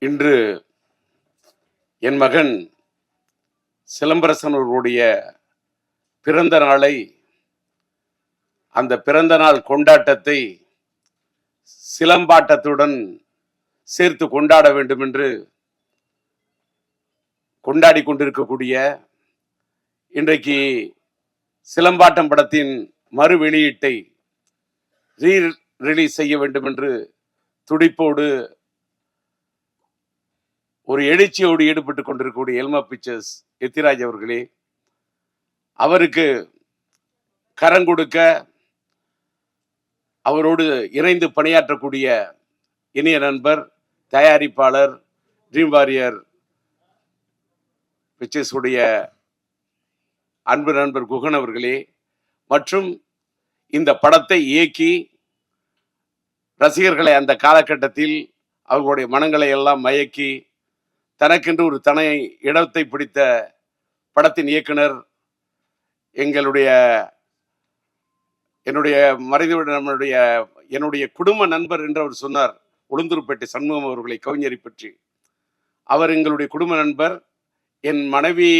இன்று என் மகன் சிலம்பரசன் அவர்களுடைய பிறந்த நாளை, அந்த பிறந்த நாள் கொண்டாட்டத்தை சிலம்பாட்டத்துடன் சேர்த்து கொண்டாட வேண்டும் என்று கொண்டாடி கொண்டிருக்கக்கூடிய இன்றைக்கு சிலம்பாட்டம் படத்தின் மறு வெளியீட்டை ரிலீஸ் செய்ய வேண்டும் என்று துடிப்போடு ஒரு எழுச்சியோடு ஈடுபட்டு கொண்டிருக்கக்கூடிய எல்மா பிக்சர்ஸ் எத்திராஜ் அவர்களே, அவருக்கு கரம் கொடுக்க அவரோடு இணைந்து பணியாற்றக்கூடிய இனிய நண்பர் தயாரிப்பாளர் ட்ரீம் வாரியர் பிக்சர்ஸ் உடைய அன்பு நண்பர் குகன் அவர்களே, மற்றும் இந்த படத்தை இயக்கி ரசிகர்களை அந்த காலகட்டத்தில் அவர்களுடைய மனங்களை எல்லாம் மயக்கி தனக்கென்று ஒரு தனி இடத்தை பிடித்த படத்தின் இயக்குனர் என்னுடைய என்னுடைய குடும்ப நண்பர் என்று அவர் சொன்னார். உளுந்தூர்பேட்டை சண்முகம் அவர்களை, கவிஞரை பற்றி. அவர் எங்களுடைய குடும்ப நண்பர், என் மனைவி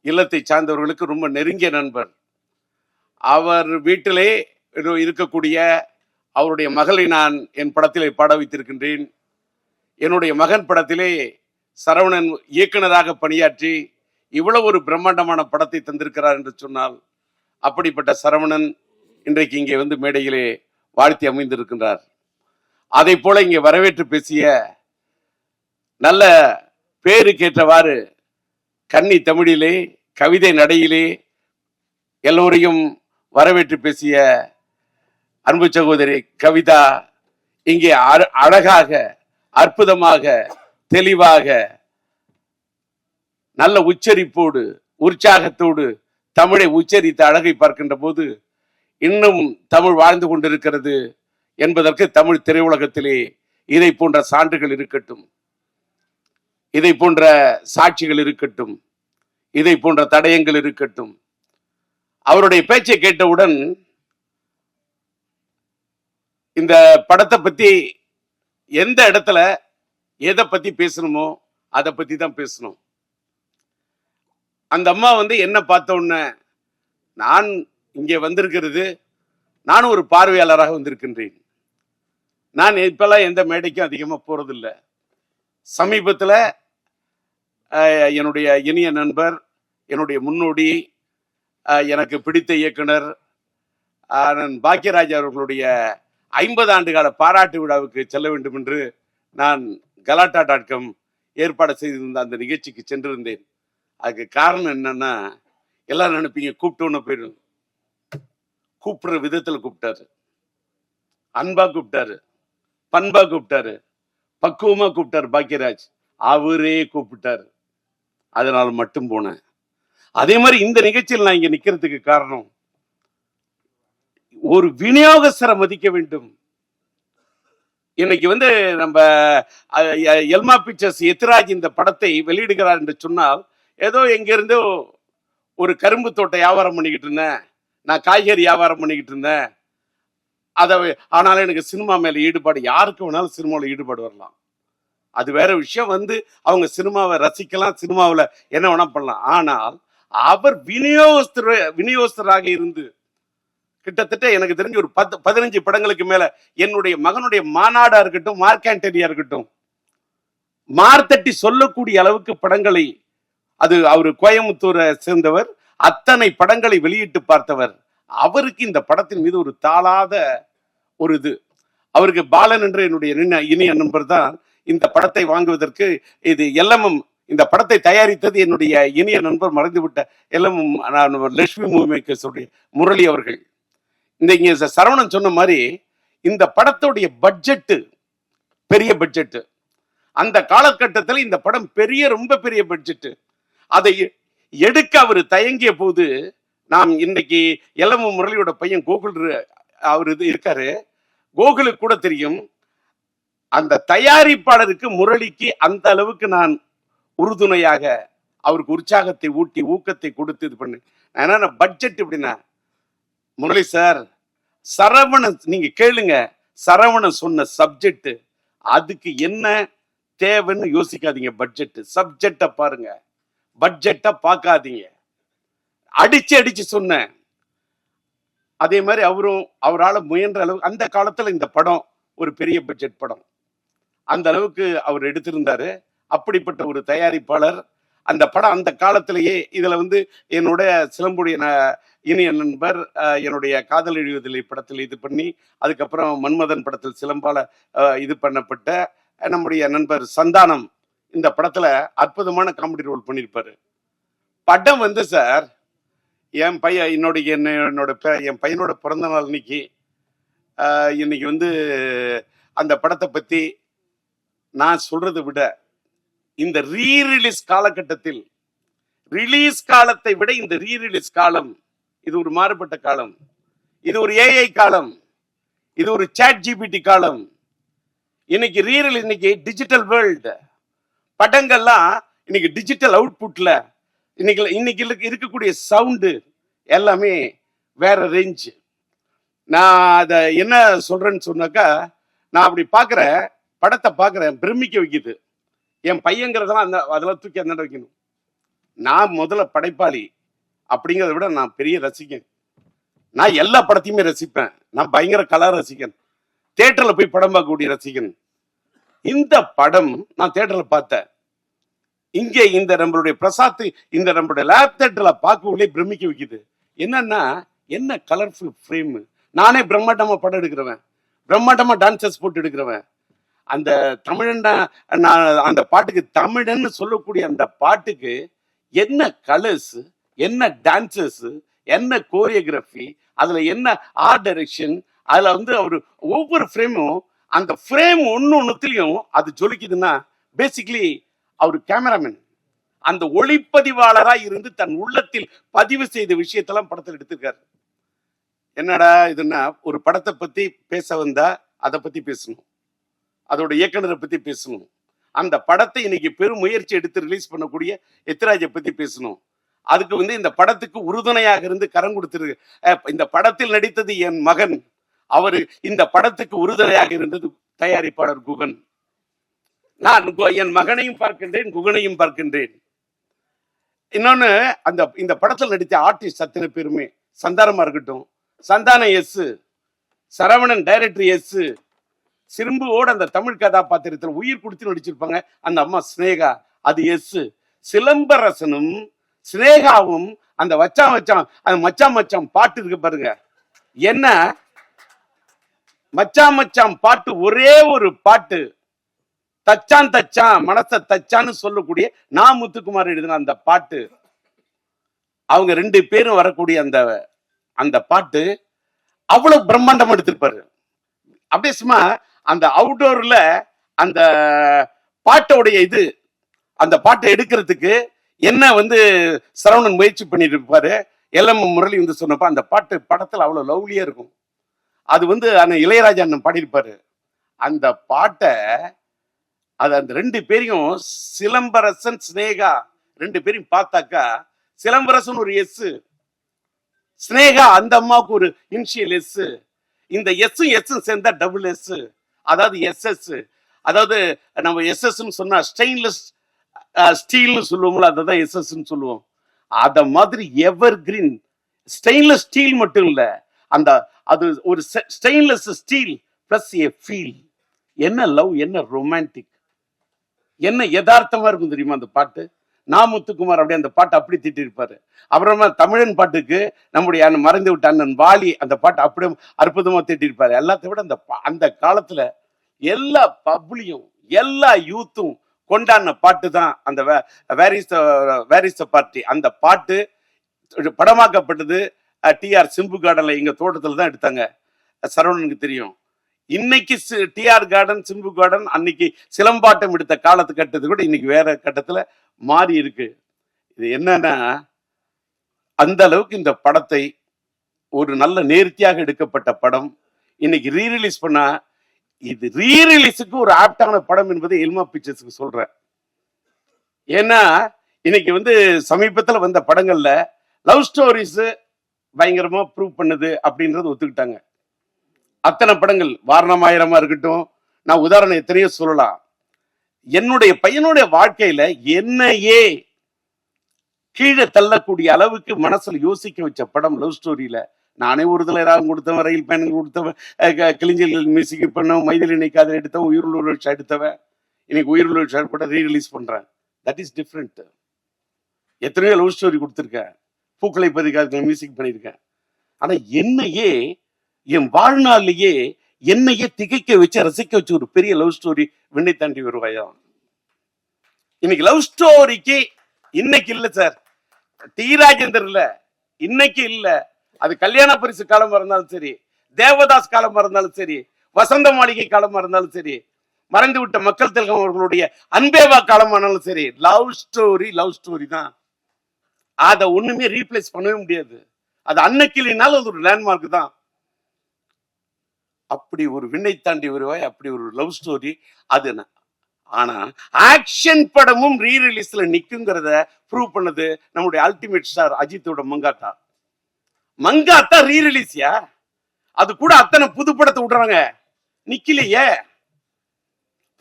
இல்லத்தை சார்ந்தவர்களுக்கு ரொம்ப நெருங்கிய நண்பர். அவர் வீட்டிலே இருக்கக்கூடிய அவருடைய மகளை நான் என் படத்திலே பாட வைத்திருக்கின்றேன். என்னுடைய மகன் படத்திலே சரவணன் இயக்குனராக பணியாற்றி இவ்வளவு ஒரு பிரம்மாண்டமான படத்தை தந்திருக்கிறார் என்று சொன்னால், அப்படிப்பட்ட சரவணன் இன்றைக்கு இங்கே வந்து மேடையிலே வாழ்த்தி அமைந்திருக்கின்றார். அதை போல இங்கே வரவேற்று பேசிய, நல்ல பேருக்கேற்றவாறு கன்னி தமிழிலே கவிதை நடையிலே எல்லோரையும் வரவேற்று பேசிய அன்பு சகோதரி கவிதா இங்கே அழகாக, அற்புதமாக, தெளிவாக, நல்ல உச்சரிப்போடு, உற்சாகத்தோடு தமிழை உச்சரித்த அழகை பார்க்கின்ற போது இன்னும் தமிழ் வாழ்ந்து கொண்டிருக்கிறது என்பதற்கு தமிழ் திரையுலகத்திலே இதை போன்ற சான்றுகள் இருக்கட்டும், இதை போன்ற சாட்சிகள் இருக்கட்டும், இதை போன்ற தடயங்கள் இருக்கட்டும். அவருடைய பேச்சை கேட்டவுடன் இந்த படத்தை பத்தி எந்த இடத்துல எதை பத்தி பேசணுமோ அதை பத்தி தான் பேசணும். அந்த அம்மா என்ன பார்த்த உடனே, நான் இங்கே வந்திருக்கிறது, நானும் ஒரு பார்வையாளராக வந்திருக்கின்றேன். நான் இப்பெல்லாம் எந்த மேடைக்கும் அதிகமாக போறதில்லை. சமீபத்தில் என்னுடைய இனிய நண்பர், என்னுடைய முன்னோடி, எனக்கு பிடித்த இயக்குனர் பாக்கியராஜ் அவர்களுடைய 50 ஆண்டு கால பாராட்டு விழாவுக்கு செல்ல வேண்டும் என்று நான் கலாட்டா.com ஏற்பாடு செய்திருந்த அந்த நிகழ்ச்சிக்கு சென்றிருந்தேன். அதுக்கு காரணம் என்னன்னா, எல்லாரும் நினைப்பீங்க கூப்பிட்டோன்னு போயிடும். கூப்பிடுற விதத்தில் கூப்பிட்டாரு, அன்பா கூப்பிட்டாரு, பண்பா கூப்பிட்டாரு, பக்குவமா கூப்பிட்டாரு பாக்கியராஜ். அவரே கூப்பிட்டாரு, அதனால மட்டும் போனேன். அதே மாதிரி இந்த நிகழ்ச்சியில் நான் இங்க நிக்கிறதுக்கு காரணம், ஒரு விநியோகஸ்தரை மதிக்க வேண்டும். இன்னைக்கு நம்ம எல்மா பிக்சர்ஸ் எத்திராஜ் இந்த படத்தை வெளியிடுகிறார் என்று சொன்னால், ஏதோ எங்கிருந்து ஒரு கரும்பு தோட்ட வியாபாரம் பண்ணிக்கிட்டு இருந்தேன், நான் காய்கறி வியாபாரம் பண்ணிக்கிட்டு இருந்தேன், ஆனாலும் எனக்கு சினிமா மேல ஈடுபாடு, யாருக்கு வேணாலும் சினிமாவில் ஈடுபாடு வரலாம், அது வேற விஷயம். அவங்க சினிமாவை ரசிக்கலாம், சினிமாவில் என்ன வேணா பண்ணலாம். ஆனால் அவர் விநியோகஸ்தராக இருந்து கிட்டத்தட்ட எனக்கு தெரிஞ்சு ஒரு 15 படங்களுக்கு மேல, என்னுடைய மகனுடைய மாநாடா இருக்கட்டும், மார்க்காண்டரியா இருக்கட்டும், மார்த்தட்டி சொல்லக்கூடிய அளவுக்கு படங்களை, அது அவரு கோயம்புத்தூரை சேர்ந்தவர், அத்தனை படங்களை வெளியிட்டு பார்த்தவர். அவருக்கு இந்த படத்தின் மீது ஒரு தாளாத ஒரு இது. அவருக்கு பாலன் என்று என்னுடைய இனிய நண்பர் தான் இந்த படத்தை வாங்குவதற்கு, இது எல்எம்எம் இந்த படத்தை தயாரித்தது என்னுடைய இனிய நண்பர், மறைந்துவிட்ட LMM Lakshmi movie makers Murali அவர்கள். இங்க சரவணன் சொன்ன மாதிரி இந்த படத்துடைய பட்ஜெட் பெரிய பட்ஜெட். அந்த காலகட்டத்தில் இந்த படம் ரொம்ப பெரிய பட்ஜெட். அதை எடுக்க அவர் தயங்கிய போது, நாம் இன்னைக்கு எல்எம் முரளியோட பையன் கோகுல் அவர் இருக்காரு, கோகுலுக்கு கூட தெரியும், அந்த தயாரிப்பாளருக்கு முரளிக்கு அந்த அளவுக்கு நான் உறுதுணையாக அவருக்கு உற்சாகத்தை ஊட்டி ஊக்கத்தை கொடுத்து இது பண்ணு. நான் பட்ஜெட் எப்படின்னா, முரளி சார், சரவணன் நீங்க கேளுங்க, சரவணன் சொன்ன சப்ஜெக்ட், அதுக்கு என்ன தேவைன்னு யோசிக்காதீங்க. பட்ஜெட் சப்ஜெக்ட பாருங்க, பட்ஜெட்டை பார்க்காதீங்க. அடிச்சு அடிச்சு சொன்னேன். அதே மாதிரி அவரால் முயன்ற அளவு அந்த காலத்துல இந்த படம் ஒரு பெரிய பட்ஜெட் படம், அந்த அளவுக்கு அவர் எடுத்திருந்தாரு. அப்படிப்பட்ட ஒரு தயாரிப்பாளர். அந்த படம் அந்த காலத்திலேயே இதுல வந்து என்னுடைய சிலம்புடைய இனிய நண்பர் என்னுடைய காதல் எழுவதில்லை படத்தில் இது பண்ணி, அதுக்கப்புறம் மன்மதன் படத்தில் சிலம்பால இது பண்ணப்பட்ட நம்முடைய நண்பர் சந்தானம் இந்த படத்துல அற்புதமான காமெடி ரோல் பண்ணியிருப்பாரு. படம் வந்து சார், என் பையன் என் பையனோட பிறந்த நாள் இன்னைக்கு வந்து அந்த படத்தை பத்தி நான் சொல்றதை விட இந்த ரீரிலீஸ் காலகட்டத்தில், ரிலீஸ் காலத்தை விட இந்த ரீரிலீஸ் காலம் இது ஒரு மாறுபட்ட காலம். இது ஒரு ஏஐ காலம், இது ஒரு சாட் ஜிபிடி காலம். இன்னைக்கு ரீரிலீஸ், இன்னைக்கு டிஜிட்டல் வேர்ல்டு. படங்கள்லாம் இன்னைக்கு டிஜிட்டல் அவுட்புட்ல இன்னைக்கு இருக்கக்கூடிய சவுண்டு எல்லாமே வேற ரேஞ்சு. நான் அதை என்ன சொல்றேன்னு சொன்னாக்கா, நான் அப்படி பார்க்குறேன், படத்தை பார்க்குறேன், பிரமிக்க வைக்குது. என் பையங்கிறதெல்லாம் அதெல்லாம் தூக்கி அந்த வைக்கணும். நான் முதல்ல படைப்பாளி அப்படிங்கிறத விட நான் பெரிய ரசிகன். நான் எல்லா படத்தையுமே ரசிப்பேன். நான் பயங்கர கலா ரசிகன், தியேட்டர்ல போய் படம் பார்க்கக்கூடிய ரசிகன். இந்த படம் நான் தியேட்டர்ல பார்த்தேன். இங்கே இந்த நம்மளுடைய பிரசாத் இந்த நம்மளுடைய லேப் தியேட்டர்ல பார்க்கவுள்ளே பிரமிக்க வைக்குது. என்னன்னா, என்ன கலர்ஃபுல் ஃப்ரேம். நானே பிரம்மாண்டமா படம் எடுக்கிறவன், பிரம்மாண்டமா டான்சர்ஸ் போட்டு எடுக்கிறவன். அந்த தமிழன் அந்த பாட்டுக்கு, தமிழன்னு சொல்லக்கூடிய அந்த பாட்டுக்கு என்ன கலர்ஸ், என்ன டான்சர்ஸ், என்ன கோரியோகிராஃபி, அதுல என்ன ஆர்ட் டைரக்ஷன், அதுல வந்து அவரு ஒவ்வொரு ஃப்ரேமும், அந்த ஃப்ரேம் ஒன்னொன்னுத்திலையும் அது ஜொலிக்குதுன்னா பேசிக்கலி அவர் கேமராமேன், அந்த ஒளிப்பதிவாளராக இருந்து தன் உள்ளத்தில் பதிவு செய்த விஷயத்தெல்லாம் படத்தில் எடுத்திருக்காரு. என்னடா இதுன்னா, ஒரு படத்தை பத்தி பேச வந்தா அதை பத்தி பேசணும், அதோட இயக்குனரை பத்தி பேசணும், அந்த படத்தை இன்னைக்கு பெரும் முயற்சி எடுத்து ரிலீஸ் பண்ணக்கூடிய எத்திராஜை பத்தி பேசணும். அதுக்கு வந்து இந்த படத்துக்கு உறுதுணையாக இருந்து கரம் கொடுத்திருக்கு. இந்த படத்தில் நடித்தது என் மகன், அவரு இந்த படத்துக்கு உறுதுணையாக இருந்தது தயாரிப்பாளர் குகன். நான் என் மகனையும் பார்க்கின்றேன், குகனையும் பார்க்கின்றேன். இன்னொன்னு, இந்த படத்தில் நடித்த ஆர்டிஸ்ட் அத்தனை பேருமே, சந்தானமா இருக்கட்டும், Santhanam yes, Saravanan director yes, சிம்புவோட அந்த தமிழ் கதாபாத்திரத்தில் உயிர் கொடுத்து நடிச்சிருப்பாங்க அந்த அம்மா ஸ்னேகா, அது எஸ். சிலம்பரசனும் ஸ்னேகாவும் அந்த மச்சான் மச்சான் பாட்டு இருக்கு பாருங்க, என்ன மச்சான் பாட்டு, ஒரே ஒரு பாட்டு, தச்சான் மனச தச்சான்னு சொல்லக்கூடிய நான் முத்துக்குமார் எழுதின அந்த பாட்டு, அவங்க ரெண்டு பேரும் வரக்கூடிய அந்த பாட்டு அவ்வளவு பிரம்மாண்டம் எடுத்திருப்பாரு. அப்படியே சும்மா அந்த அவுட்டோர்ல அந்த பாட்டோடைய அந்த பாட்டை எடுக்கிறதுக்கு என்ன வந்து சரவணன் முயற்சி பண்ணிட்டு இருப்பாரு. எல்எம் முரளி வந்து சொன்னப்ப அந்த பாட்டு படத்துல அவ்வளவு லவ்லியா இருக்கும். அது வந்து இளையராஜா அண்ணன் பாடியிருப்பாரு. அந்த பாட்டை அந்த ரெண்டு பேரையும், சிலம்பரசன் ஸ்னேகா ரெண்டு பேரையும் பார்த்தாக்கா, சிலம்பரசன் ஒரு எஸ், ஸ்னேகா அந்த அம்மாவுக்கு ஒரு இனிஷியல் எஸ், இந்த எஸ் சேர்ந்தா டபுள் எஸ், அதாவது எஸ்எஸ். அதாவது நம்ம எஸ்எஸ்ன்னு சொன்னா ஸ்டெயின்லெஸ் ஸ்டீல்னு சொல்லுவோம்ல, அதான் எஸ்எஸ்ன்னு சொல்லுவோம். அத மாதிரி எவர் கிரீன் ஸ்டெயின்லெஸ் ஸ்டீல் மட்டும் இல்ல, அது ஒரு stainless steel plus A feel. என்ன லவ், என்ன ரொமான்டிக், என்ன யதார்த்தமா இருக்கும் தெரியுமா அந்த பாட்டு. நான் முத்துக்குமார் அப்படியே அந்த பாட்டை அப்படி திட்டி இருப்பாரு. அப்புறமா தமிழன் பாட்டுக்கு நம்முடைய மறைந்து விட்ட அண்ணன் வாலி அந்த பாட்டை அப்படியே அற்புதமா திட்டிருப்பாரு. எல்லாத்த விட அந்த காலத்துல எல்லா பப்ளியும் எல்லா யூத்தும் கொண்டாடின பாட்டு தான் அந்த வேர் இஸ் த பார்ட்டி. அந்த பாட்டு படமாக்கப்பட்டது டிஆர் சிம்பு கார்டன்ல, எங்க தோட்டத்துல தான் எடுத்தாங்க. சரவணனுக்கு தெரியும். இன்னைக்கு டிஆர் கார்டன், சிம்பு கார்டன் அன்னைக்கு சிலம்பாட்டம் எடுத்த காலத்து கட்டது கூட இன்னைக்கு வேற கட்டத்துல மாறி இருக்கு. இது என்னன்னா, அந்த அளவுக்கு இந்த படத்தை ஒரு நல்ல நேர்த்தியாக எடுக்கப்பட்ட படம் இன்னைக்கு ரீரிலீஸ் பண்ணா, இது ரீரிலீஸுக்கு ஒரு ஆப்டான படம் என்பதை எல்மா பிக்சர்ஸ்க்கு சொல்றேன். ஏன்னா இன்னைக்கு வந்து சமீபத்தில் வந்த படங்கள்ல லவ் ஸ்டோரிஸ் பயங்கரமா ப்ரூவ் பண்ணுது அப்படின்றது ஒத்துக்கிட்டாங்க. அத்தனை படங்கள், வாரணமாயிரமா இருக்கட்டும், நான் உதாரணம் எத்தனையோ சொல்லலாம். என்னுடைய பையனுடைய வாழ்க்கையில என்னையே கீழே தள்ளக்கூடிய அளவுக்கு மனசுல யோசிக்க வச்ச படம் லவ் ஸ்டோரியில. நானே ஒரு தலை ராகம் கொடுத்தவன், ரயில் பயணங்கள் கொடுத்தவன், கிளிஞ்சல்கள் மியூசிக் பண்ணவன், மைதிலி நினைக்காத எடுத்தவன், உயிருள்ள எடுத்தவன். இன்னைக்கு உயிருள்ள ஷாட் கூட ரீ ரிலீஸ் பண்றேன். That is different. எத்தனையோ லவ் ஸ்டோரி கொடுத்துருக்கேன், பூக்களை பதிக்காத மியூசிக் பண்ணியிருக்கேன். ஆனா என்னையே என் வாழ்நாளிலேயே என்னையே திகைக்க வச்சு ரசிக்க வச்சு ஒரு பெரிய லவ் ஸ்டோரி விண்ணை தாண்டி வருவாயா. இன்னைக்கு லவ் ஸ்டோரிக்கு இன்னைக்கு இல்ல சார், டி ராஜேந்தர் இல்ல, இன்னைக்கு இல்ல. அது கல்யாண பரிசு காலமா இருந்தாலும் சரி, தேவதாஸ் காலமா இருந்தாலும் சரி, வசந்த மாளிகை காலமா இருந்தாலும் சரி, மறைந்து விட்ட மக்கள் திலகம் அவர்களுடைய அன்பேவா காலமானாலும் சரி, லவ் ஸ்டோரி தான். அதை ஒண்ணுமே ரீப்ளேஸ் பண்ணவே முடியாது. அது அன்னைக்கு இல்லைனாலும் அது ஒரு லேண்ட்மார்க் தான். அப்படி ஒரு விண்ணை தாண்டி வருவாய், அப்படி ஒரு லவ் ஸ்டோரி அது. ஆனா ஆக்ஷன் படமும் ரீ ரிலீஸ்ல நிக்குங்கிறத ப்ரூவ் பண்ணது நம்முடைய அல்டிமேட் ஸ்டார் அஜித்தோட மங்காத்தா ரீ ரிலீஸ்யா. அது கூட அத்தனை புது படத்தை விடுறாங்க, நிக்கலையே,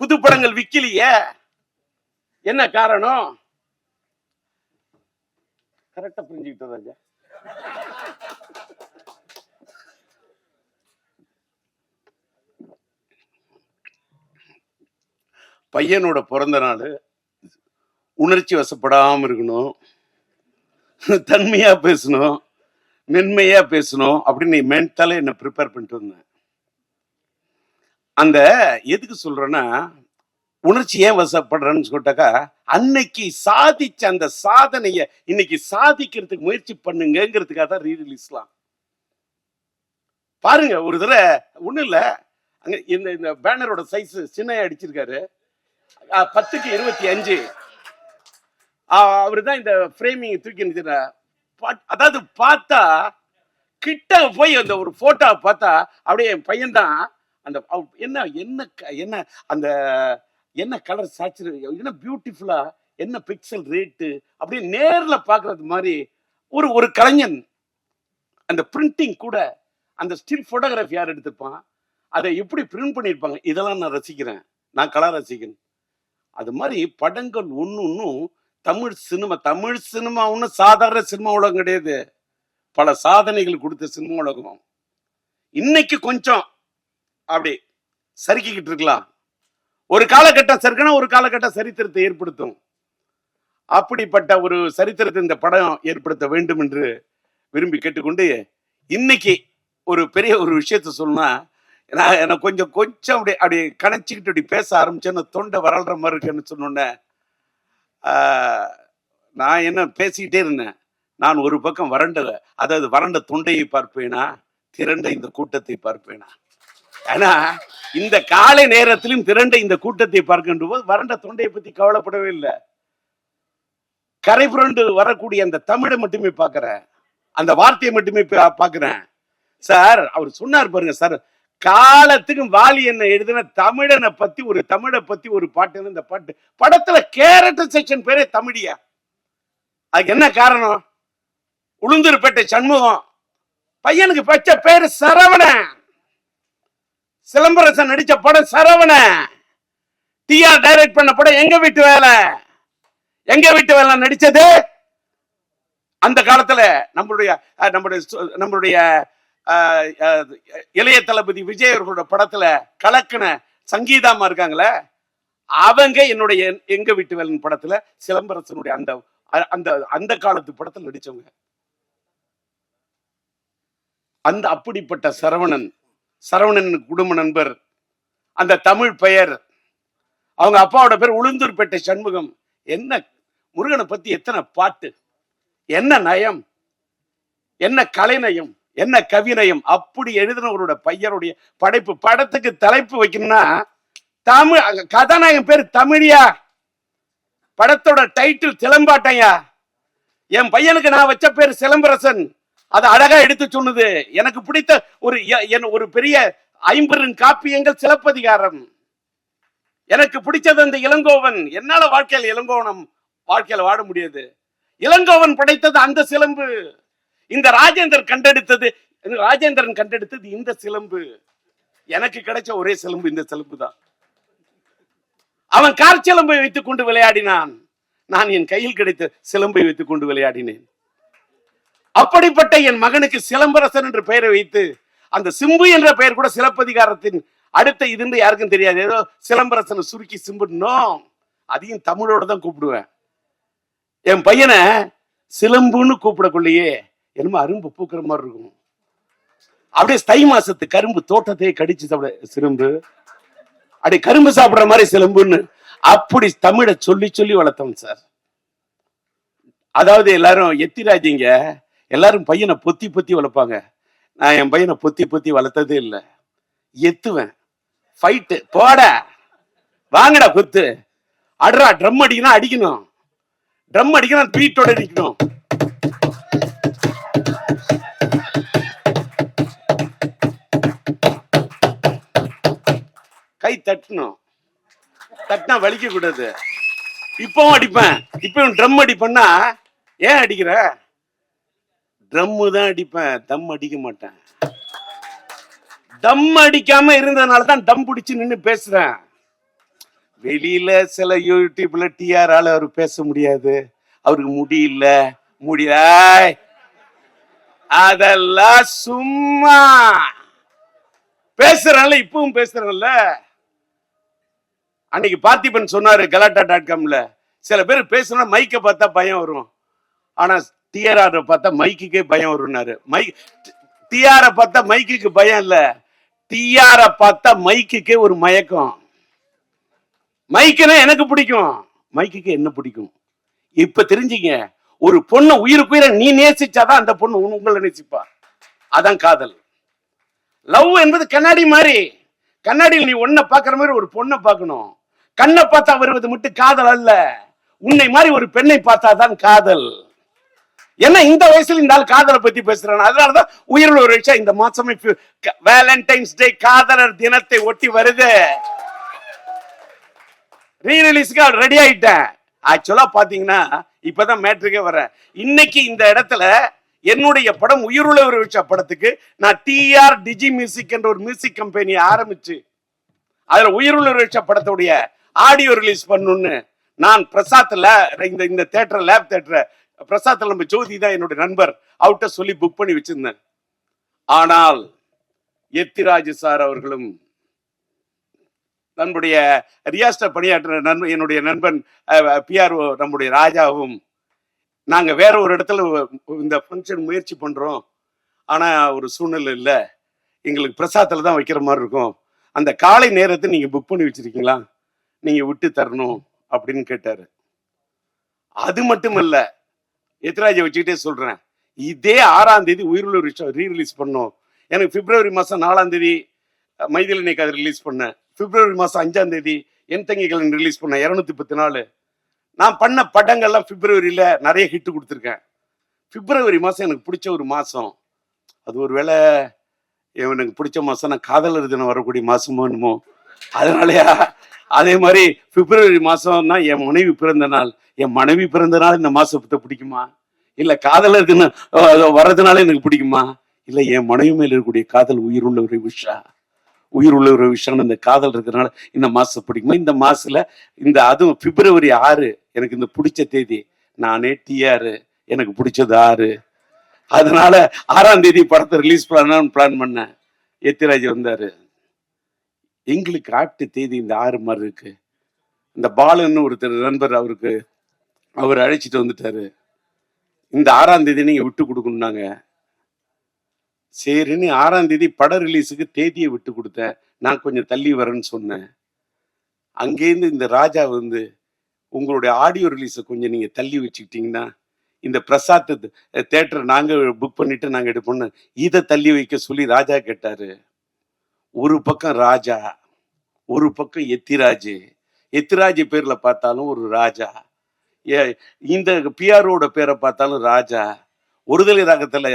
புது படங்கள் விக்கலையே. என்ன காரணம்? கரெக்டா புரிஞ்சுக்கிட்டதா? பையனோட பிறந்த நாள், உணர்ச்சி வசப்படாம இருக்கணும், தன்மையா பேசணும், மென்மையா பேசணும் அப்படின்னு மென்டலா என்ன ப்ரிப்பேர் பண்ணிட்டு வந்தேன். அந்த எதுக்கு சொல்றேன்னா, உணர்ச்சி ஏன் வசப்படுறேன்னு சொல்லிட்டாக்கா, அன்னைக்கு சாதிச்ச அந்த சாதனைய இன்னைக்கு சாதிக்கிறதுக்கு முயற்சி பண்ணுங்கிறதுக்காக தான் ரீ ரிலீஸ்லாம். பாருங்க, ஒரு தடவை ஒண்ணு இல்ல, அங்க இந்த பேனரோட சைஸ் சின்ன அடிச்சிருக்காரு, 10:25. அவருதான் இந்த ஃப்ரேமிங் தூக்கி, அதாவது பார்த்தா கிட்ட போய் அந்த ஒரு போட்டோ பார்த்தா அப்படியே என் பையன் தான். அந்த என்ன என்ன என்ன அந்த என்ன கலர் சாச்சுரேஷன், என்ன பியூட்டிஃபுல்லா, என்ன பிக்சல் ரேட்டு, அப்படியே நேர்ல பாக்குறது மாதிரி ஒரு கலைஞன். அந்த பிரிண்டிங் கூட, அந்த ஸ்டில் போட்டோகிராஃபி யார் எடுத்திருப்பான், அதை எப்படி பிரிண்ட் பண்ணியிருப்பாங்க, இதெல்லாம் நான் ரசிக்கிறேன். நான் கலா ரசிக்கிறேன். அது மாதிரி படங்கள் ஒன்னும் தமிழ் சினிமா ஒன்னும் சாதாரண சினிமா உலகம் கிடையாது. பல சாதனைகள் கொடுத்த சினிமா உலகம். இன்னைக்கு கொஞ்சம் அப்படி சறுக்கிக்கிட்டு இருக்கலாம். ஒரு காலகட்டம் சறுக்கனா ஒரு காலகட்டம் சரித்திரத்தை ஏற்படுத்தும். அப்படிப்பட்ட ஒரு சரித்திரத்தை இந்த படம் ஏற்படுத்த வேண்டும் என்று விரும்பி கேட்டுக்கொண்டு, இன்னைக்கு ஒரு பெரிய ஒரு விஷயத்த சொன்னா, எனக்கு கொஞ்சம் அப்படி கணச்சிக்கிட்டு அப்படி பேச ஆரம்பிச்சேன்னு தொண்டை வறள்ற மாதிரி இருக்குன்னு சொன்னோன்னே, நான் என்ன பேசிக்கிட்டே இருந்தேன். நான் ஒரு பக்கம் வறண்ட தொண்டையை பார்ப்பேனா, திரண்ட இந்த கூட்டத்தை பார்ப்பேனா. ஆனா இந்த காலை நேரத்திலும் திரண்ட இந்த கூட்டத்தை பார்க்கின்ற போது வறண்ட தொண்டையை பத்தி கவலைப்படவே இல்லை. கரை புரண்டு வரக்கூடிய அந்த தமிழை மட்டுமே பார்க்கிறேன், அந்த வார்த்தையை மட்டுமே பார்க்கிறேன். சார் அவர் சொன்னார் பாருங்க சார், காலத்துக்கு வாலி என்ன எழுதின தமிழனை பத்தி ஒரு தமிழை பத்தி ஒரு பாட்டு. இந்த பாட்டு படத்துல கேரக்டர் செக்ஷன் பேரே தமிழியா. அதுக்கு என்ன காரணம்? உளுந்தூர்பேட்டை சண்முகம் பையனுக்கு பச்சை பேரு சரவணன். சிலம்பரசன் நடிச்ச படம் சரவணன். டிஆர் டைரக்ட் பண்ண படம் எங்க வீட்டு வேலை நடிச்சது. அந்த காலத்துல நம்மளுடைய இளைய தளபதி விஜய் அவர்களோட படத்துல கலக்கன சங்கீதாமா இருக்காங்களே, அவங்க என்னுடைய எங்க வீட்டு வேலன் படத்துல சிலம்பரசனுடைய அந்த காலத்து படத்தில் நடிச்சவங்க. அந்த அப்படிப்பட்ட சரவணன் குடும்ப நண்பர், அந்த தமிழ் பெயர், அவங்க அப்பாவோட பேர் உளுந்தூர்பேட்டை சண்முகம். என்ன முருகனை பத்தி எத்தனை பாட்டு, என்ன நயம், என்ன கலைநயம், என்ன கவிநயம். அப்படி எழுதினவரோட பையனுடைய படைப்பு. படத்துக்கு தலைப்பு வைக்கணும்னா தமிழ், கதாநாயகன் பேர் தமிழியா, படத்தோட டைட்டில் சிலம்பாட்டையா. என் பையனுக்கு நான் வச்ச பேர் சிலம்பரசன். அதை அழகா எடுத்து சொன்னது. எனக்கு பிடித்த ஒரு பெரிய 50 காப்பியங்கள் சிலப்பதிகாரம். எனக்கு பிடிச்சது அந்த இளங்கோவன். என்னால வாழ்க்கையில வாழ முடியாது. இளங்கோவன் படைத்தது அந்த சிலம்பு. இந்த ராஜேந்திரன் கண்டெடுத்தது இந்த சிலம்பு. எனக்கு கிடைச்ச ஒரே சிலம்பு இந்த சிலம்பு தான். அவன் கார் சிலம்பை வைத்துக் கொண்டு விளையாடினான், நான் என் கையில் கிடைத்த சிலம்பை வைத்துக் கொண்டு விளையாடினேன். அப்படிப்பட்ட என் மகனுக்கு சிலம்பரசன் என்ற பெயரை வைத்து, அந்த சிம்பு என்ற பெயர் கூட சிலப்பதிகாரத்தின் அடுத்த இதுன்னு யாருக்கும் தெரியாது. ஏதோ சிலம்பரசனை சுருக்கி சிம்புனோ, அதையும் தமிழோட தான் கூப்பிடுவேன். என் பையனை சிலம்புன்னு கூப்பிடக்குள்ளேயே என்னமோ அரும்பு பூக்குற மாதிரி இருக்கும். அப்படியே தை மாசத்து கரும்பு தோட்டத்தையே கடிச்சு சாப்பிட சிலம்பு, அப்படி கரும்பு சாப்பிடுற மாதிரி சிலம்புன்னு அப்படி தமிழை சொல்லி சொல்லி வளர்த்தவன் சார். அதாவது எல்லாரும் எத்திராஜிங்க எல்லாரும் பையனை பொத்தி பொத்தி வளர்ப்பாங்க. நான் என் பையனை பொத்தி பொத்தி வளர்த்ததே இல்லை. எத்துவேன், ஃபைட்டு, போட வாங்கடா குத்து, அட்ரா, ட்ரம் அடிக்கணும், அடிக்கணும், ட்ரம் அடிக்கணும், பீட்டோட அடிக்கணும். கை தட்டணும், தட்டினா வலிக்க கூடாது. இப்பவும் அடிப்பேன், இப்பவும் ட்ரம் அடிப்பேன்னா, ஏன் அடிக்கிற? ட்ரம்மு தான் அடிப்பேன், தம் அடிக்க மாட்டேன். தம் அடிக்காம இருந்ததுனால தான் டம் பிடிச்சு நின்று பேசுறேன். வெளியில சில யூடியூப்ல டிஆரால அவரு பேச முடியாது, அவருக்கு முடியல, அதெல்லாம் சும்மா பேசுறேன்ல, இப்பவும் பேசுறேன்ல. அன்னைக்கு பார்த்திபன் சொன்னாரு கலாட்டா.comல, சில பேர் பேசுனா மைக்க பார்த்தா பயம் வரும், ஆனா டிஆர் பார்த்தா மைக்குக்கே பயம் வரும்னாரு. டிஆர பார்த்தா மைக்குக்கு பயம் இல்ல, டிஆர பார்த்தா மைக்குக்கே ஒரு மயக்கம். மைக்குன்னா எனக்கு பிடிக்கும், மைக்குக்கு என்ன பிடிக்கும்? இப்ப தெரிஞ்சுங்க, ஒரு பொண்ணு உயிருக்குயிர நீ நேசிச்சாதான் அந்த பொண்ணு உங்களை நேசிப்பா. அதான் காதல். லவ் என்பது கண்ணாடி மாதிரி, கண்ணாடியில் நீ ஒன்ன பாக்குற மாதிரி ஒரு பொண்ணை பார்க்கணும். கண்ணை பார்த்தா வருவது மட்டும் காதல் அல்ல, உன்னை மாதிரி ஒரு பெண்ணை பார்த்தாதான் காதல். ஏன்னா இந்த வயசுல இந்த ஆள் காதலை பத்தி பேசுறான். அதனாலதான் உயிரில் ஒரு விஷயம் இந்த மாசமே வேலண்டைன்ஸ் டே காதலர் தினத்தை ஒட்டி வருது. ரீரிலீஸ்க்கு ரெடி ஆயிட்டேன். ஆக்சுவலா பாத்தீங்கன்னா இப்பதான் மேட்ருக்கே வரேன். இன்னைக்கு இந்த இடத்துல என்னுடைய படம் உயிருள்ள ஒரு விஷயம் படத்துக்கு நான் டிஆர் டிஜி மியூசிக் என்ற ஒரு மியூசிக் கம்பெனியை ஆரம்பிச்சு அதுல உயிருள்ள ஒரு விஷயம் படத்துடைய ஆடியோ ரிலீஸ் பண்ணணும்னு நான் பிரசாத்ல இந்த தியேட்டர் லேப் தியேட்டர் பிரசாத்ல நம்ம ஜோதி தான் என்னுடைய நண்பர், அவர்கிட்ட சொல்லி புக் பண்ணி வச்சிருந்தேன். ஆனால் எத்திராஜ் சார் அவர்களும் நம்முடைய ரியாஸ்ட பணியாற்ற என்னுடைய நண்பன் பிஆர்ஓ நம்முடைய ராஜாவும் நாங்க வேற ஒரு இடத்துல இந்த ஃபங்க்ஷன் முயற்சி பண்றோம், ஆனா ஒரு சூழ்நிலை இல்லை, எங்களுக்கு பிரசாத்துல தான் வைக்கிற மாதிரி இருக்கும், அந்த காலை நேரத்தை நீங்க புக் பண்ணி வச்சிருக்கீங்களா, நீங்க விட்டு தரணும் அப்படின்னு கேட்டாரு. அது மட்டும் இல்ல, எத்திராஜை வச்சுக்கிட்டே சொல்றேன், இதே 6ஆம் தேதி உயிருள்ள விஷயம் ரீரிலீஸ் பண்ணோம். எனக்கு பிப்ரவரி மாசம் 4ஆம் தேதி மைதிலி அதை ரிலீஸ் பண்ணேன், பிப்ரவரி மாசம் 5ஆம் தேதி என் தங்கிகள் ரிலீஸ் பண்ணேன். 210 நான் பண்ண படங்கள்லாம் பிப்ரவரியில நிறைய ஹிட் கொடுத்துருக்கேன். பிப்ரவரி மாசம் எனக்கு பிடிச்ச ஒரு மாசம், அது ஒரு வேளை எனக்கு பிடிச்ச மாசம் நான் காதலர் தினம் வரக்கூடிய மாசமோ என்னமோ, அதனாலயா. அதே மாதிரி பிப்ரவரி மாசம் தான் என் மனைவி பிறந்த நாள். என் மனைவி பிறந்த நாள் இந்த மாசத்தை பிடிக்குமா, இல்ல காதலர் தினம் வர்றதுனால எனக்கு பிடிக்குமா, இல்ல என் மனைவி மேல இருக்கக்கூடிய காதல் உயிருள்ள ஒரு விஷயம், உயிருள்ள ஒரு விஷயம், இந்த காதல் இருக்கிறதுனால இந்த மாசம் பிடிக்குமா. இந்த மாசத்துல இந்த அதுவும் பிப்ரவரி 6 எனக்கு இந்த பிடிச்ச தேதி. நானே டிஆர், எனக்கு பிடிச்சது 6, அதனால 6ஆம் தேதி படத்தை ரிலீஸ் பண்ணலாம்னு பிளான் பண்ணேன். எத்திராஜ் வந்தாரு. எங்களுக்கு ஆப்ட் தேதி இந்த 6 மாதிரி இருக்கு. இந்த பாலன்னு ஒருத்தர் நண்பர், அவர் அழைச்சிட்டு வந்துட்டாரு. இந்த 6ஆம் தேதி நீங்க விட்டு கொடுக்கணும்னாங்க. சரின்னு 6ஆம் தேதி பட ரிலீஸுக்கு தேதியை விட்டு கொடுத்தேன். நான் கொஞ்சம் தள்ளி வரேன்னு சொன்னேன். அங்கேருந்து இந்த ராஜா வந்து, உங்களுடைய ஆடியோ ரிலீஸை கொஞ்சம் நீங்க தள்ளி வச்சுக்கிட்டீங்கன்னா இந்த பிரசாத் தியேட்டர் நாங்க புக் பண்ணிட்டு நாங்க எடுப்போம், இதை தள்ளி வைக்க சொல்லி ராஜா கேட்டாரு. ஒரு பக்கம் ராஜா, ஒரு பக்கம் எத்திராஜ். எத்திராஜ் பேர்ல பார்த்தாலும் ஒரு ராஜா, இந்த பிஆரோட பேரை பார்த்தாலும் ராஜா. ஒருதலை ராகத்துல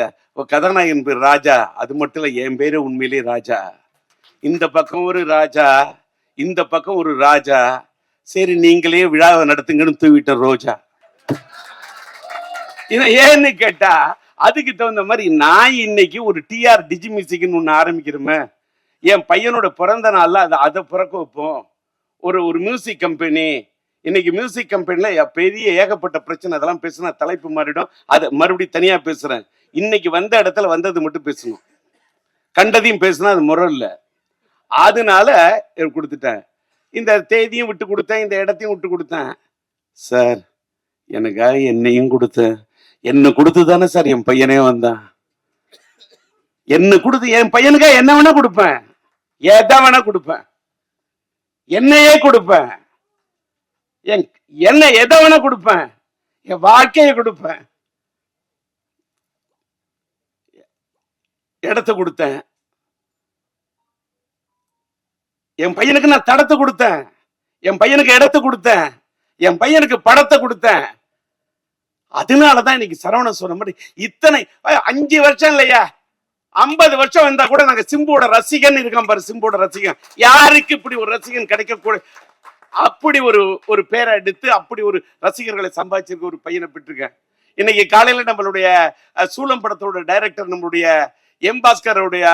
கதாநாயகன் பேர் ராஜா, அது மட்டும் இல்ல என் பேரு உண்மையிலேயே ராஜா. இந்த பக்கம் ஒரு ராஜா, இந்த பக்கம் ஒரு ராஜா. சரி நீங்களே விழாவை நடத்துங்கன்னு தூவிட்ட ரோஜா. ஏன்னு கேட்டா அதுக்கு தகுந்த மாதிரி நான் இன்னைக்கு ஒரு டிஆர் டிஜி மியூசிக்னு ஒண்ணு ஆரம்பிக்கிறோமே, என் பையனோட பிறந்த நாள்ல அதை பிறக்க வைப்போம். ஒரு ஒரு மியூசிக் கம்பெனி, இன்னைக்கு மியூசிக் கம்பெனில பெரிய ஏகப்பட்ட பிரச்சனை. அதெல்லாம் பேசினா தலைப்பு மாறிடும். அது மறுபடியும் தனியா பேசுறேன். இன்னைக்கு வந்த இடத்துல வந்தது மட்டும் பேசணும். கண்டதையும் பேசினா அது முறை இல்லை. அதனால கொடுத்துட்டேன். இந்த தேதியும் விட்டு கொடுத்தேன், இந்த இடத்தையும் விட்டு கொடுத்தேன். சார் எனக்காக என்னையும் கொடுத்தேன். என்ன கொடுத்து தானே சார் என் பையனே வந்தான். என்ன கொடுத்து என் பையனுக்காக என்ன வேணா கொடுப்பேன், எதை வேணா கொடுப்பேன், என்னையே கொடுப்பேன், என்ன எதை வேணா கொடுப்பேன், என் வாழ்க்கையை கொடுப்பேன். இடத்த கொடுத்தேன். என் பையனுக்கு நான் தடத்தை கொடுத்தேன், என் பையனுக்கு இடத்த கொடுத்தேன், என் பையனுக்கு படத்தை கொடுத்தேன். அதனாலதான் இன்னைக்கு சரவணன் சொன்ன மாதிரி இத்தனை 5 வருஷம் இல்லையா, 50 வருஷம் வந்தா கூட நாங்க சிம்புவோட ரசிகன் இருக்கான் பாரு. சிம்புவோட ரசிகன் யாருக்கு இப்படி ஒரு ரசிகன் கிடைக்க கூட, அப்படி ஒரு பேரை எடுத்து அப்படி ஒரு ரசிகர்களை சம்பாதிச்சிருக்க ஒரு பையனை பெற்றிருக்கேன். இன்னைக்கு காலையில நம்மளுடைய சூலம் படத்தோட டைரக்டர் நம்மளுடைய எம் பாஸ்கருடைய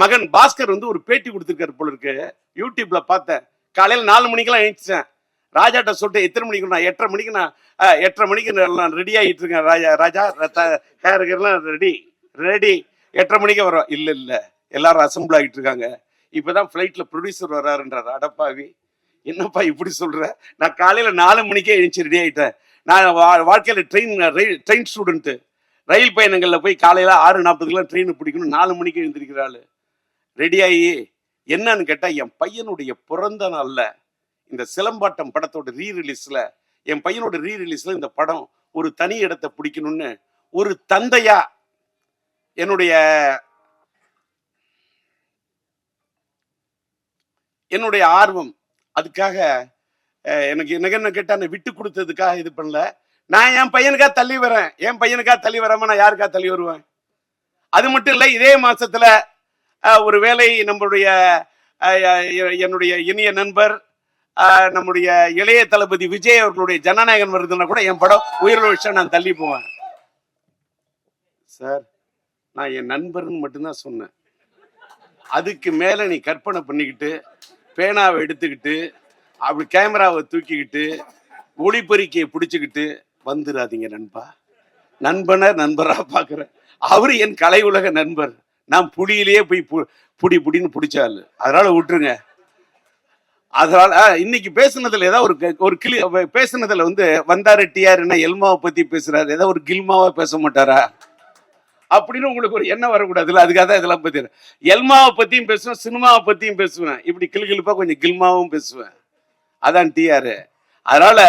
மகன் பாஸ்கர் வந்து ஒரு பேட்டி கொடுத்திருக்காரு போல இருக்கு. யூடியூப்ல பார்த்தேன். காலையில 4 மணிக்கெல்லாம் எழுந்துச்சேன். ராஜாட்ட சொல்லிட்டு எத்தனை மணிக்கு, நான் 8:30 மணிக்கு, நான் 8:30 மணிக்கு நான் ரெடி ஆகிட்டு இருக்கேன். ராஜா ஹேருக்கெல்லாம் ரெடி 8:30 மணிக்கு வரும். இல்ல எல்லாரும் அசம்பிள் ஆகிட்டு இருக்காங்க. இப்பதான் பிளைட்ல ப்ரொடியூசர் வர்றாருன்றார். அடப்பாவி, என்னப்பா இப்படி சொல்ற? நான் காலையில 4 மணிக்கே எழுந்துச்சு ரெடி ஆயிட்டேன். நான் வாழ்க்கையில ட்ரெயின் ஸ்டூடெண்ட். ரயில் பயணங்கள்ல போய் காலையில 6:40 ட்ரெயின் பிடிக்கணும். 4 மணிக்கு எழுந்திருக்கிறாள். ரெடி ஆகி என்னன்னு கேட்டா, என் பையனுடைய பிறந்த நாள்ல இந்த சிலம்பாட்டம் படத்தோட ரீரிலீஸ்ல, என் பையனோட ரீரிலீஸ்ல இந்த படம் ஒரு தனி இடத்தை பிடிக்கணும்னு ஒரு தந்தையா என்னுடைய ஆர்வம். அதுக்காக எனக்கு என்ன கேட்டா, விட்டு கொடுத்ததுக்காக இது பண்ணல. நான் என் பையனுக்காக தள்ளி வரேன். என் பையனுக்காக தள்ளி வராம நான் யாருக்காக தள்ளி வருவேன்? அது மட்டும் இல்லை, இதே மாசத்துல ஒரு வேளை நம்மளுடைய என்னுடைய இனிய நண்பர் நம்முடைய இளைய தளபதி விஜய் அவர்களுடைய ஜனநாயகன் வருதுன்னா கூட என் படம் உயிரோட விஷயம் நான் தள்ளி போவேன். சார், நான் என் நண்பர்னு மட்டும்தான் சொன்னேன். அதுக்கு மேல நீ கற்பனை பண்ணிக்கிட்டு பேனாவை எடுத்துக்கிட்டு அப்படி கேமராவை தூக்கிக்கிட்டு ஒளிப்பெருக்கியை பிடிச்சுக்கிட்டு வந்துடாதீங்க நண்பா. நண்பரா பாக்குறேன். அவரு என் கலை உலக நண்பர். நான் புடியிலேயே போய் புடின்னு பிடிச்சாலு. அதனால விட்டுருங்க. அதனால இன்னைக்கு பேசுனதுல ஏதாவது ஒரு கிளி பேசுனதுல வந்து வந்தாரு டிஆர் என்ன எல்மாவை பத்தி பேசுறாரு, ஏதாவது ஒரு கில்மாவா பேச மாட்டாரா அப்படின்னு உங்களுக்கு ஒரு எண்ணம் வரக்கூடாதுல்ல. அதுக்காக தான் இதெல்லாம் பத்தி எல்மாவை பத்தியும் பேசுவேன், சினிமாவை பத்தியும் பேசுவேன், இப்படி கிளிப்பா கொஞ்சம் கில்மாவும் பேசுவேன். அதான் டிஆர். அதனால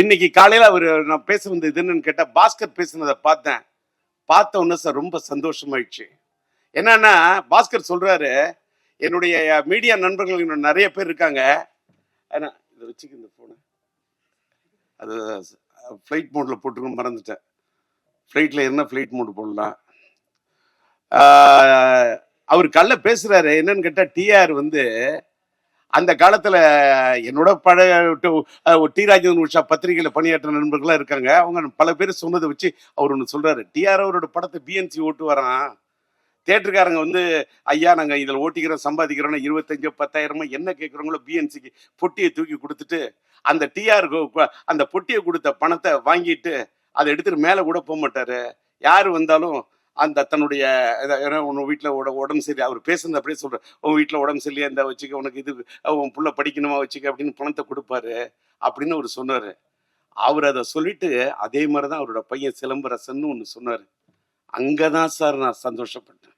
இன்னைக்கு காலையில நான் பேச வந்த இது என்னன்னு கேட்டா, பாஸ்கர் பேசுனதை பார்த்த உடனே சார் ரொம்ப சந்தோஷமாயிடுச்சு. என்னன்னா, பாஸ்கர் சொல்றாரு, என்னுடைய மீடியா நண்பர்கள் நிறைய பேர் இருக்காங்க. இதை வச்சுக்க, இந்த போன அது ஃபிளைட் மோட்ல போட்டுருன்னு மறந்துட்டேன். ஃபிளைட்ல என்ன ஃபிளைட் மோட் போடலாம். அவர் கல்ல பேசுறாரு. என்னன்னு கேட்டா, டிஆர் வந்து அந்த காலத்துல என்னோட பழைய டி ராஜேந்திரன் உஷா பத்திரிகையில பணியாற்ற நண்பர்களா இருக்காங்க. அவங்க பல பேர் சொன்னதை வச்சு அவர் ஒண்ணு சொல்றாரு. டிஆர் அவரோட படத்தை பிஎன்சி ஓட்டு வரான். தியேட்டருக்காரங்க வந்து, ஐயா நாங்க இதுல ஓட்டிக்கிறோம், சம்பாதிக்கிறோம், 25 10,000 என்ன கேட்கறவங்களோ பிஎன்சிக்கு பொட்டியை தூக்கி கொடுத்துட்டு, அந்த டிஆருக்கு அந்த பொட்டியை கொடுத்த பணத்தை வாங்கிட்டு அதை எடுத்துட்டு மேல கூட போக மாட்டாரு. யாரு வந்தாலும் அந்த தன்னுடைய உன் வீட்டுல உடம்பு சரி, அவர் பேசுறது அப்படியே சொல்ற, உன் வீட்டுல உடம்பு சரியா இருந்தா வச்சுக்க, உனக்கு இது உன் புள்ள படிக்கணுமா வச்சுக்க அப்படின்னு பணத்தை கொடுப்பாரு அப்படின்னு அவர் சொன்னாரு. அவர் அதை சொல்லிட்டு அதே மாதிரிதான் அவரோட பையன் சிலம்பரசன் ஒண்ணு சொன்னாரு. அங்கதான் சார் நான் சந்தோஷப்பட்டேன்.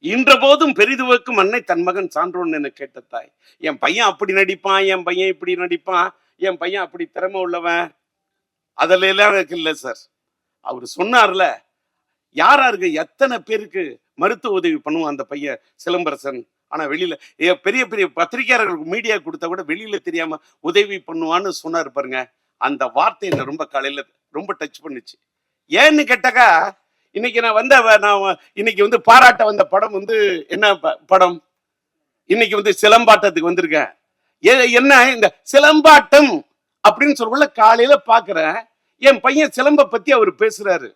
இன்ற போதும் பெரிதுவக்கும் அன்னை தன் மகன் சான்றோன்னு என்ன கேட்ட தாய். என் பையன் அப்படி நடிப்பான், என் பையன் இப்படி நடிப்பான், என் பையன் அப்படி திறமை உள்ளவன், அதுல எல்லாம் எனக்கு இல்லை சார். அவரு சொன்னார்ல, யாராருக்கு எத்தனை பேருக்கு மருத்துவ உதவி பண்ணுவான் அந்த பையன் சிலம்பரசன். ஆனா வெளியில பெரிய பெரிய பத்திரிகையாளர்களுக்கு மீடியா கொடுத்தா கூட வெளியில தெரியாம உதவி பண்ணுவான்னு சொன்னாரு பாருங்க. அந்த வார்த்தை என்ன ரொம்ப காலையில ரொம்ப டச் பண்ணுச்சு. ஏன்னு கேட்டாக்கா, இன்னைக்கு நான் இன்னைக்கு வந்து பாராட்ட வந்த படம் வந்து என்ன படம், இன்னைக்கு வந்து சிலம்பாட்டத்துக்கு வந்திருக்கேன். என்ன இந்த சிலம்பாட்டம் அப்படின்னு சொல்ல காலையில பாக்குறேன். என் பையன் சிலம்ப பத்தி அவர் பேசுறாரு.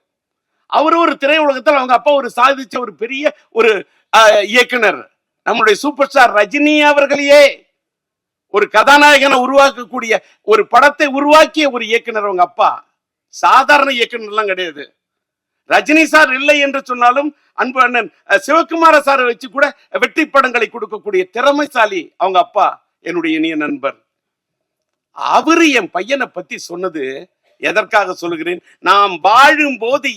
அவரு ஒரு திரையுலகத்தில் அவங்க அப்பா ஒரு சாதிச்ச ஒரு பெரிய ஒரு இயக்குனர். நம்முடைய சூப்பர் ஸ்டார் ரஜினி அவர்களையே ஒரு கதாநாயகனை உருவாக்கக்கூடிய ஒரு படத்தை உருவாக்கிய ஒரு இயக்குனர் அவங்க அப்பா. சாதாரண இயக்குனர் எல்லாம் கிடையாது. ரஜினி சார் இல்லை என்று சொன்னாலும் அன்பு அண்ணன் சிவகுமார சாரை வச்சு கூட வெற்றி படங்களை கொடுக்கக்கூடிய திறமைசாலி அவங்க அப்பா, என்னுடைய இனிய நண்பர். அவரு என் பையனை பத்தி சொன்னது எதற்காக சொல்லுகிறேன்? நாம் வாழும் போது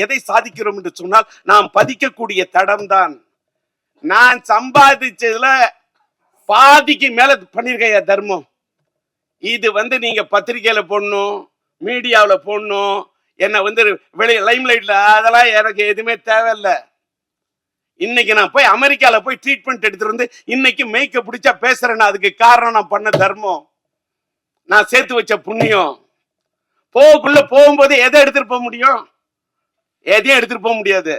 எதை சாதிக்கிறோம் என்று சொன்னால் நாம் பதிக்கக்கூடிய தடம் தான். நான் சம்பாதிச்சதுல பாதிக்கு மேல பண்ணிருக்க தர்மம். இது நீங்க பத்திரிகையில போடணும், மீடியாவில போடணும், என்ன வெளியே லைம்லைட்ல, அதெல்லாம் எனக்கு எதுவுமே தேவையில்லை. இன்னைக்கு நான் போய் அமெரிக்கால போய் ட்ரீட்மெண்ட் எடுத்துட்டு வந்து இன்னைக்கு மேய்க்க பிடிச்சா பேசுறேன்னா அதுக்கு காரணம் நான் பண்ண தர்மம், நான் சேர்த்து வச்ச புண்ணியம். போகும்போது எதை எடுத்துட்டு போக முடியும்? எதையும் எடுத்துட்டு போக முடியாது.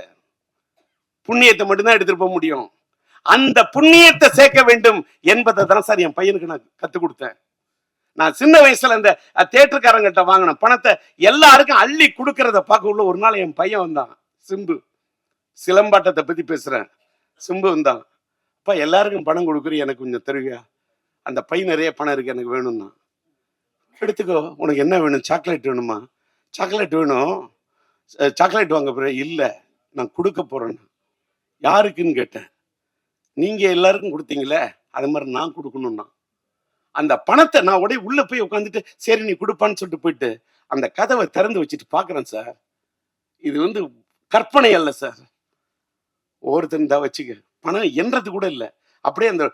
புண்ணியத்தை மட்டும்தான் எடுத்துட்டு போக முடியும். அந்த புண்ணியத்தை சேர்க்க வேண்டும் என்பதை தான் சார் என் பையனுக்கு நான் கத்துக் கொடுத்தேன். நான் சின்ன வயசுல இந்த தியேட்டருக்காரங்கிட்ட வாங்கின பணத்தை எல்லாருக்கும் அள்ளி கொடுக்கறத பார்க்க உள்ள ஒரு நாள் என் பையன் வந்தான். சிம்பு, சிலம்பாட்டத்தை பத்தி பேசுறேன். சிம்பு வந்தான். அப்பா எல்லாருக்கும் பணம் கொடுக்குற, எனக்கு கொஞ்சம் தருவியா? அந்த பை நிறைய பணம் இருக்கு, எனக்கு வேணும்னா. எடுத்துக்கோ, உனக்கு என்ன வேணும்? சாக்லேட் வேணுமா? சாக்லேட் வேணும். சாக்லேட் வாங்க போற? இல்லை, நான் கொடுக்க போறேன். யாருக்குன்னு கேட்டேன். நீங்க எல்லாருக்கும் கொடுத்தீங்களே, அது மாதிரி நான் கொடுக்கணும்னா. அந்த பணத்தை நான் உள்ள போய் உட்காந்துட்டு சரி நீ கொடுப்பான்னு சொல்லிட்டு போயிட்டு அந்த கதவை திறந்து வச்சுட்டு பாக்குறேன் சார். இது கற்பனை அல்ல சார். ஒவ்வொருத்தன் தான் வச்சுக்க, பணம் என்றது கூட இல்லை. அப்படியே அந்த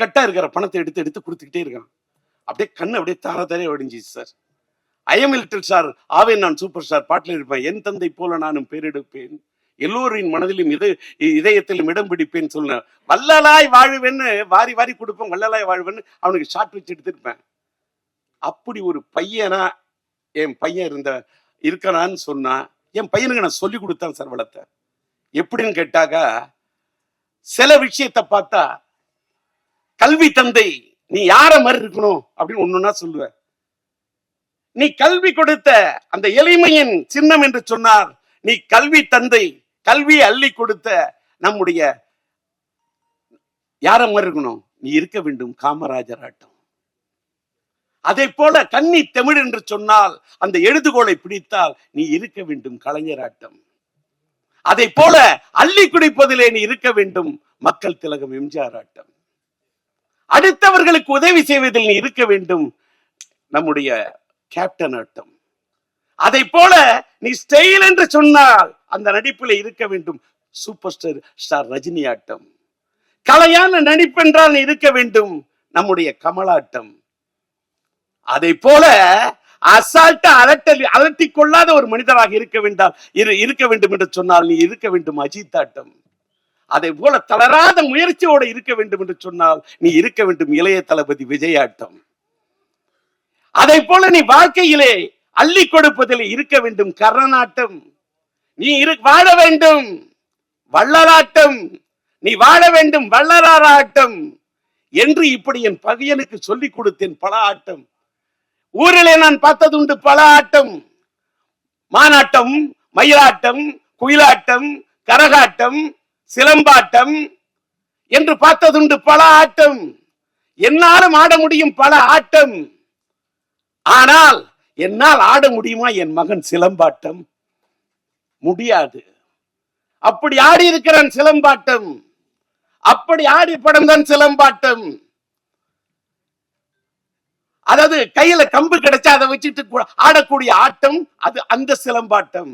கட்டா இருக்கிற பணத்தை எடுத்து எடுத்து கொடுத்துக்கிட்டே இருக்கான். அப்படியே கண்ணு அப்படியே தாரே ஒடிஞ்சிச்சு சார். ஐஎம் லிட்டில் சார், ஆவேன் நான் சூப்பர் ஸ்டார் பாட்டில் இருப்பேன். என் தந்தை போல நானும் பேரெடுப்பேன், எல்லோரின் மனதிலும் இதயத்திலும் இடம் பிடிப்பேன்னு சொன்னேன். வள்ளலாய் வாழ்வேன்னு வாரி வாரி கொடுப்பேன், வள்ளலாய் வாழ்வேன்னு அவனுக்கு ஷார்ட் வச்சு எடுத்திருப்பேன். அப்படி ஒரு பையனா என் பையன் இருக்கனான்னு சொன்னா, என் பையனுக்கு நான் சொல்லி கொடுத்தேன் சார், வளர்த்த. எப்படின்னு கேட்டாக்கா, சில விஷயத்தை பார்த்தா கல்வி தந்தை நீ யார மாதிரி இருக்கணும் அப்படின்னு ஒண்ணுன்னா சொல்லுவேன். நீ கல்வி கொடுத்த அந்த எளிமையின் சின்னம் என்று சொன்னார். நீ கல்வி தந்தை, கல்வியை அள்ளி கொடுத்த நம்முடைய யார மாதிரி இருக்கணும்? நீ இருக்க வேண்டும் காமராஜர் ஆட்டம். அதை போல கன்னி தமிழ் என்று சொன்னால் அந்த எழுதுகோளை பிடித்தால் நீ இருக்க வேண்டும் கலைஞர் ஆட்டம். அதை போல அள்ளி குடிப்பதிலே நீ இருக்க வேண்டும் மக்கள் திலகம் எம்ஜிஆர் ஆட்டம். அடுத்தவர்களுக்கு உதவி செய்வதில் நீ இருக்க வேண்டும் நம்முடைய கேப்டன் ஆட்டம். அதை போல நீ ஸ்டைல் என்று சொன்னால் அந்த நடிப்பில் இருக்க வேண்டும் சூப்பர் ஸ்டார் ரஜினி ஆட்டம். கலையான நடிப்பென்றால் நீ இருக்க வேண்டும் நம்முடைய கமலாட்டம். அதை போல அசால்ட்டா அலட்டி கொள்ளாத ஒரு மனிதராக இருக்க வேண்டும் என்று சொன்னால் நீ இருக்க வேண்டும் அஜித் ஆட்டம். அதை போல தளராத முயற்சியோடு இருக்க வேண்டும் என்று சொன்னால் நீ இருக்க வேண்டும் இளைய தளபதி விஜய் ஆட்டம். அதை போல நீ வாழ்க்கையிலே அள்ளி கொடுப்பதில் இருக்க வேண்டும் கர்ணனாட்டம். நீ வாழ வேண்டும் வள்ளலாட்டம், நீ வாழ வேண்டும் வள்ளலாராட்டம் என்று இப்படி என் பகையனுக்கு சொல்லிக் கொடுத்தேன். பல ஆட்டம் ஊரிலே நான் பார்த்தது உண்டு. பல ஆட்டம், மானாட்டம், மயிலாட்டம், குயிலாட்டம், கரகாட்டம், சிலம்பாட்டம் என்று பார்த்ததுண்டு. பல ஆட்டம் என்னாலும் ஆட முடியும், பல ஆட்டம். ஆனால் என்னால் ஆட முடியுமா என் மகன் சிலம்பாட்டம்? முடியாது. அப்படி ஆடி இருக்கிறான் சிலம்பாட்டம். அப்படி ஆடி படம் தான் சிலம்பாட்டம். அதாவது கையில கம்பு கிடைச்சா அதை வச்சுட்டு ஆடக்கூடிய ஆட்டம், அது அந்த சிலம்பாட்டம்.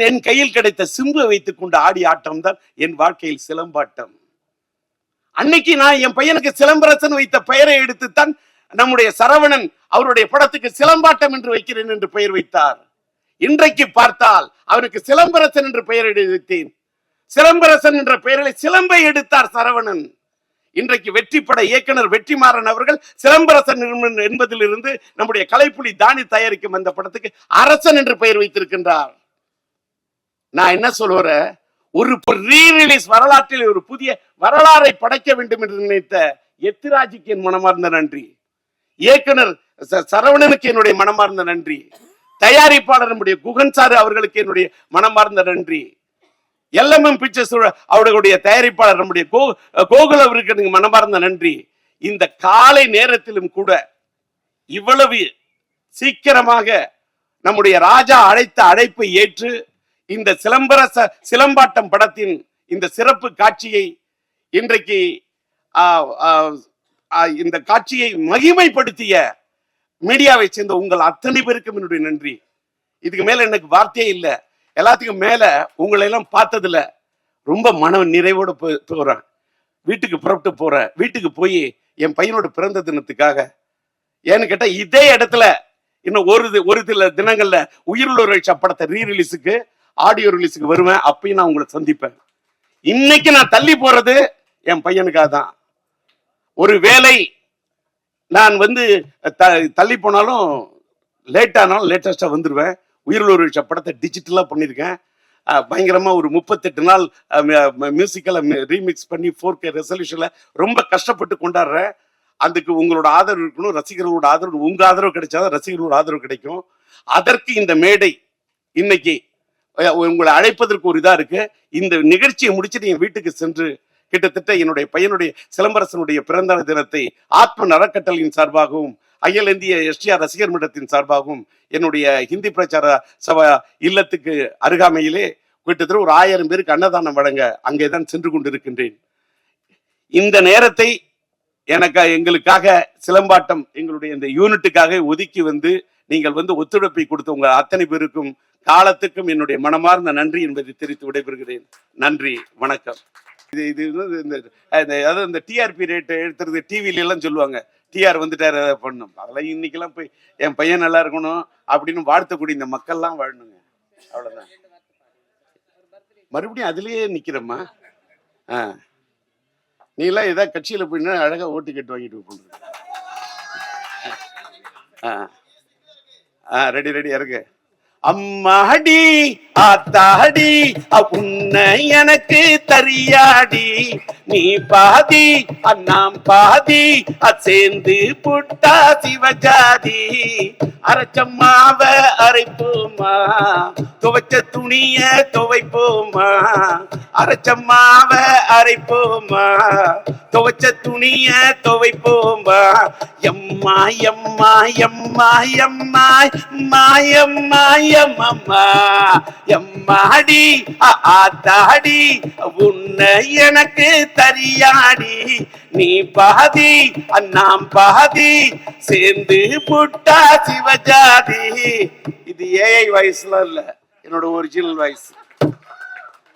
என் கையில் கிடைத்த சிம்புவை வைத்துக் கொண்டு ஆடி ஆட்டம் தான் என் வாழ்க்கையில் சிலம்பாட்டம். அன்னைக்கு நான் என் பையனுக்கு சிலம்பரசன் வைத்த பெயரை எடுத்துத்தான் நம்முடைய சரவணன் அவருடைய படத்துக்கு சிலம்பாட்டம் என்று வைக்கிறேன் என்று பெயர் வைத்தார். இன்றைக்கு பார்த்தால் அவருக்கு சிலம்பரசன் என்று பெயர் எடுத்தேன். சிலம்பரசன் என்ற பெயரில் சிலம்பை எடுத்தார் சரவணன். இன்றைக்கு வெற்றி பட இயக்குனர் வெற்றிமாறன் அவர்கள் சிலம்பரசன் என்பதிலிருந்து நம்முடைய கலைப்புலி தானி தயாரிக்கும் அந்த படத்துக்கு அரசன் என்று பெயர் வைத்திருக்கின்றார். நான் என்ன சொல்லுறேன், ஒரு ரீரிலீஸ் வரலாற்றில் ஒரு புதிய வரலாறை படைக்க வேண்டும் என்று நினைத்த எத்திராஜுக்கு என் மனமார்ந்த நன்றி. இயக்குனர் சரவணனுக்கு என்னுடைய மனமார்ந்த நன்றி. தயாரிப்பாளர் நம்முடைய குகன் சார் அவர்களுக்கு என்னுடைய மனமார்ந்த நன்றி. LMM பிக்சர்ஸ் அவருடைய தயாரிப்பாளர் நம்முடைய கோகுல் அவருக்கு நீங்க மனமார்ந்த நன்றி. இந்த காலை நேரத்திலும் கூட இவ்வளவு சீக்கிரமாக நம்முடைய ராஜா அழைத்த அழைப்பை ஏற்று இந்த சிலம்பாட்டம் படத்தின் இந்த சிறப்பு காட்சியை இன்றைக்கு இந்த காட்சியை மகிமைப்படுத்திய மீடியாவை சேர்ந்த உங்கள் அத்தனை பேருக்கும் என்னுடைய நன்றி. இதுக்கு மேல எனக்கு வார்த்தையே இல்லை. எல்லாத்துக்கும் மேல உங்களை எல்லாம் பார்த்ததுல ரொம்ப மன நிறைவோட போறேன். வீட்டுக்கு புறப்பட்டு போறேன். வீட்டுக்கு போய் என் பையனோட பிறந்த தினத்துக்காக ஏன்னு கேட்டா இதே இடத்துல இன்னும் ஒரு சில தினங்கள்ல உயிருள்ள படத்தை ரீரிலீஸுக்கு ஆடியோ ரிலீஸுக்கு வருவேன். அப்பயும் நான் உங்களை சந்திப்பேன். இன்னைக்கு நான் தள்ளி போறது என் பையனுக்காக தான். ஒரு வேளை நான் தள்ளி போனாலும் லேட் ஆனாலும் லேட்டஸ்டா வந்துருவேன். உயிருள்ள படத்தை டிஜிட்டலா பண்ணிருக்கேன். பயங்கரமா ஒரு 38 நாள் மியூசிக்கல ரீமிக்ஸ் பண்ணி 4K ரெசல்யூஷன்ல ரொம்ப கஷ்டப்பட்டு கொண்டாடுறேன். அதுக்கு உங்களோட ஆதரவு இருக்கணும். ரசிகர்களோட ஆதரவு, உங்க ஆதரவு கிடைச்சாதான் ரசிகர்களோட ஆதரவு கிடைக்கும். அதற்கு இந்த மேடை இன்னைக்கு உங்களை அழைப்பதற்கு ஒரு இதா இருக்கு. இந்த நிகழ்ச்சியை முடிச்சுட்டு என் வீட்டுக்கு சென்று கிட்டத்தட்ட என்னுடைய பையனுடைய சிலம்பரசனுடைய பிறந்த தினத்தை ஆத்ம அறக்கட்டளையின் சார்பாகவும் அகில இந்திய STR ரசிகர் மன்றத்தின் சார்பாகவும் என்னுடைய ஹிந்தி பிரச்சார சபா இல்லத்துக்கு அருகாமையிலே கிட்டத்தட்ட ஒரு 1000 பேருக்கு அன்னதானம் வழங்க அங்கேதான் சென்று கொண்டிருக்கின்றேன். இந்த நேரத்தை எங்களுக்காக சிலம்பாட்டம் எங்களுடைய இந்த யூனிட்டுக்காக ஒதுக்கி நீங்கள் ஒத்துழைப்பை கொடுத்த உங்க அத்தனை பேருக்கும் காலத்துக்கும் என்னுடைய மனமார்ந்த நன்றி என்பதை தெரிவித்து விடைபெறுகிறேன். நன்றி, வணக்கம். இந்த டிஆர்பி ரேட் எடுத்துறது டிவில எல்லாம் சொல்லுவாங்க, டிஆர் வந்துட்டாரு பண்ணும். அதெல்லாம் இன்னைக்கெல்லாம் போய் என் பையன் நல்லா இருக்கணும் அப்படின்னு வாழ்த்தக்கூடிய இந்த மக்கள்லாம் வாழணுங்க. அவ்வளவுதான். மறுபடியும் அதுலயே நிக்கிறம்மா. நீ எல்லாம் ஏதாவது கட்சியில போயின்னா அழகா ஓட்டு கட்டு வாங்கிட்டு போன. ரெடி இருக்கு. அம்மாடி ஆத்தாடி உன்னை எனக்கு தரியாடி, நீ பாதி அண்ணாம் பாதி சேர்ந்து புட்டா சிவஜாதி. அரைச்சம்மாவ அரைப்போமா, துவைச்ச துணிய துவைப்போமா. அரைச்சம்மாவ அரைப்போமா, துவைச்ச துணிய துவைப்போமா. எம்மா எம்மா எம்மா எம்மா மாயம்மா எம்மம்மா எம்மாடி ஆத்தாடி உன்னை எனக்கு தரியாடி, நீ பாதி அண்ணாம் பாதி சேர்ந்து புட்டா சிவஜாதி. இது ஏஐ வாய்ஸ்லாம் இல்ல, என்னோட ஒரிஜினல் வாய்ஸ்.